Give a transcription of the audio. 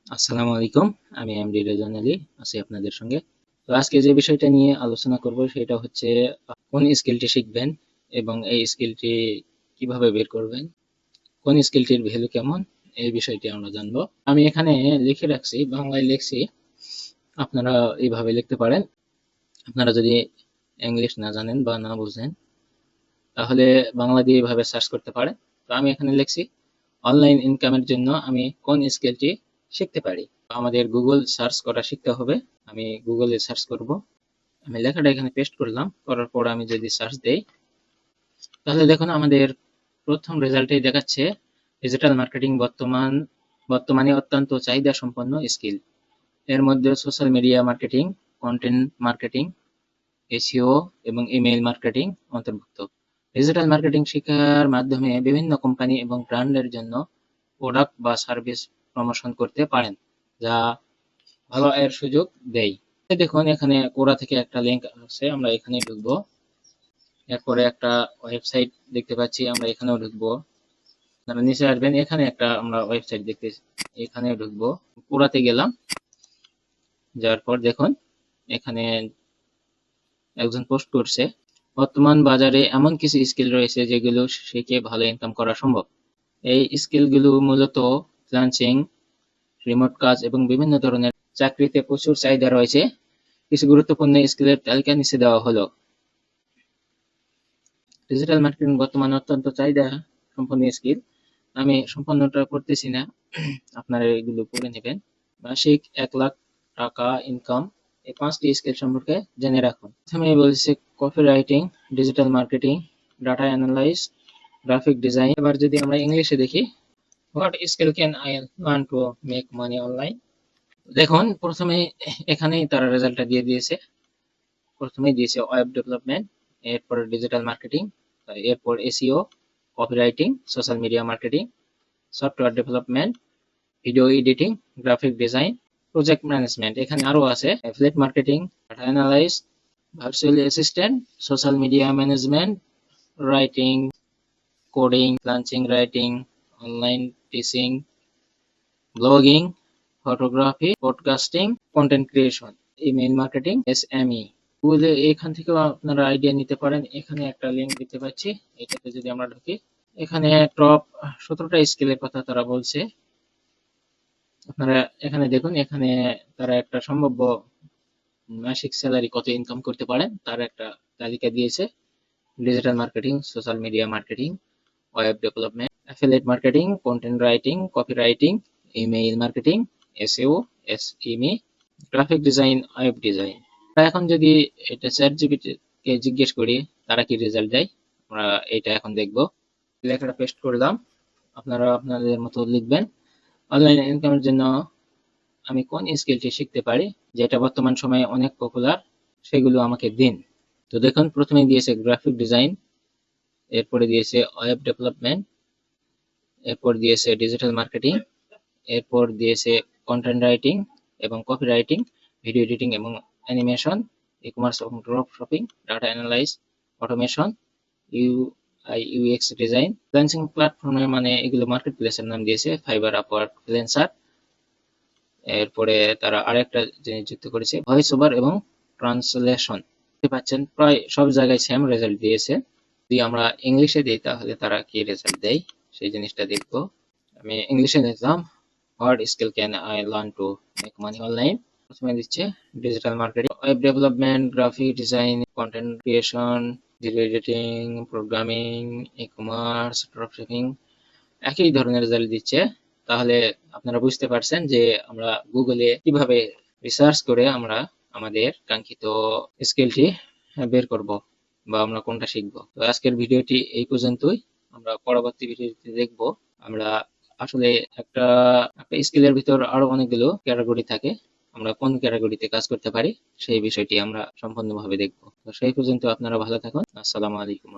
আসসালামু আলাইকুম। আমি এমডি রেজান আলী আছি আপনাদের সঙ্গে। তো আজকে যে বিষয়টা নিয়ে আলোচনা করব সেটা হচ্ছে কোন স্কিলটি শিখবেন এবং এই স্কিলটি কিভাবে বের করবেন, কোন স্কিলটির ভ্যালু কেমন, এই বিষয়টি আমরা জানবো। আমি এখানে লিখে রাখছি, বাংলায় লিখছি, আপনারা এইভাবে লিখতে পারেন। আপনারা যদি ইংলিশ না জানেন বা না বুঝেন তাহলে বাংলা দিয়ে এইভাবে সার্চ করতে পারেন। তো আমি এখানে লিখছি অনলাইন ইনকামের জন্য আমি কোন স্কিলটি শিখতে পারি। আমাদের গুগল সার্চ করা শিখতে হবে। আমি গুগলে সার্চ করব। আমি লেখাটা এখানে পেস্ট করলাম, করার পর আমি যদি সার্চ দেই তাহলে দেখুন আমাদের প্রথম রেজাল্টেই দেখাচ্ছে ডিজিটাল মার্কেটিং বর্তমানে অত্যন্ত চাহিদা সম্পন্ন স্কিল। এর মধ্যে social media marketing, content marketing, SEO এবং ইমেইল মার্কেটিং অন্তর্ভুক্ত। ডিজিটাল মার্কেটিং শেখার মাধ্যমে বিভিন্ন কোম্পানি এবং ব্র্যান্ডের জন্য প্রোডাক্ট বা সার্ভিস প্রমোশন করতে পারেন, যা ভালো আয়ের সুযোগ দেয়। দেখুন এখানে কোরা থেকে একটা লিংক আছে, আমরা এখানে ঢুকবো। এরপরে একটা ওয়েবসাইট দেখতে পাচ্ছি, আমরা এখানেও ঢুকবো। আপনারা নিচে আসবেন, এখানে একটা আমরা ওয়েবসাইট দেখতে, এখানে ঢুকবো। কোরাতে গেলাম, যাওয়ার পর দেখুন এখানে একজন পোস্ট করছে বর্তমান বাজারে এমন কিছু স্কিল রয়েছে যেগুলো শিখে ভালো ইনকাম করা সম্ভব। এই স্কিলগুলো মূলত ফ্রিল্যান্সিং, রিমোট কাজ এবং বিভিন্ন ধরনের চাকরিতে প্রচুর চাহিদা রয়েছে। কিছু গুরুত্বপূর্ণ স্কিলের তালিকা নিচে দেওয়া হলো। ডিজিটাল মার্কেটিং বর্তমানে অত্যন্ত চাহিদা সম্পন্ন স্কিল। আমি সম্পূর্ণটা করতেছি না, আপনারা এগুলো করে নেবেন। মাসিক 1 লাখ টাকা ইনকাম, এই 5টি স্কিল সম্পর্কে জেনে রাখুন। প্রথমে বলছে copy writing, digital marketing, data analyse, graphic design. এবার যদি আমরা ইংলিশে দেখি, what skill can I learn to make money online. দেখুন প্রথমে এখানেই তারা রেজাল্টটা দিয়ে দিয়েছে। প্রথমেই দিয়েছে ওয়েব ডেভেলপমেন্ট, এরপর ডিজিটাল মার্কেটিং, এরপর SEO, copywriting, social media marketing, software development, video editing, graphic design, project management. এখানে আরো আছে affiliate marketing, data analyse, virtual assistant, social media management, writing, coding, freelancing writing, online teaching, blogging, photography, podcasting, content creation, email marketing, SME. গুগলে এখান থেকেও আপনারা idea নিতে পারেন। এখানে একটা লিংক দিতে পাচ্ছি, এটাতে যদি আমরা ঢুকি, এখানে টপ 17টা স্কিলের কথা তারা বলছে। আপনারা এখানে দেখুন, এখানে তারা একটা সম্ভাব্য মাসিক স্যালারি কত ইনকাম করতে পারেন তার একটা তালিকা দিয়েছে। Digital marketing, social media marketing, web development, affiliate marketing, content writing, copy writing, email marketing, SEO, SEM, graphic design, web design. এখন যদি এটা চ্যাট জিপিটি কে জিজ্ঞেস করি তারা কি রেজাল্ট দেয়, আমরা এটা এখন দেখব। লেখাটা পেস্ট করলাম, আপনারা আপনাদের মতো লিখবেন। অনলাইন ইনকামের জন্য আমি কোন স্কিলটি শিখতে পারি যেটা বর্তমান সময়ে অনেক পপুলার, সেগুলো আমাকে দিন। তো দেখুন প্রথমে দিয়েছে গ্রাফিক ডিজাইন, এরপরে দিয়েছে ওয়েব ডেভেলপমেন্ট, এরপর দিয়েছে ডিজিটাল মার্কেটিং, এরপর দিয়েছে কন্টেন্ট রাইটিং এবং কপি রাইটিং, ভিডিও এডিটিং এবং অ্যানিমেশন, ই-কমার্স এবং drop shopping, data analyse, automation, UI UX design. Freelancing প্ল্যাটফর্মে মানে এগুলো মার্কেট প্লেসের নাম দিয়েছে, ফাইবার, আপওয়ার্ক, ফ্রিল্যান্সার। এরপরে তারা আরেকটা জিনিস যুক্ত করেছে ভয়েস ওভার এবং ট্রান্সলেশন। দেখতে পাচ্ছেন প্রায় সব জায়গায় সেম রেজাল্ট দিয়েছে। যদি আমরা ইংলিশে দিই তাহলে তারা কি রেজাল্ট দেয় সেই জিনিসটা দেখবো। আমি ইংলিশে দিলাম what skill can I learn to make money online. প্রথমে দিচ্ছে digital marketing, web development, graphic design, content creation, video editing, programming, e commerce, drop shipping. একই ধরনের রেজাল্ট দিচ্ছে। তাহলে আপনারা বুঝতে পারছেন যে আমরা গুগলে কিভাবে রিসার্চ করে আমরা আমাদের কাঙ্ক্ষিত স্কিলটি বের করব বা আমরা কোনটা শিখব। তো আজকের ভিডিওটি এই পর্যন্তই। আমরা পরবর্তী ভিডিওতে দেখব আমরা আসলে একটা একটা স্কিলের ভিতর আরো অনেকগুলো ক্যাটাগরি থাকে, আমরা কোন ক্যাটাগরিতে কাজ করতে পারি সেই বিষয়টি আমরা সম্পূর্ণভাবে দেখব। তো সেই পর্যন্ত আপনারা ভালো থাকুন। আসসালামু আলাইকুম।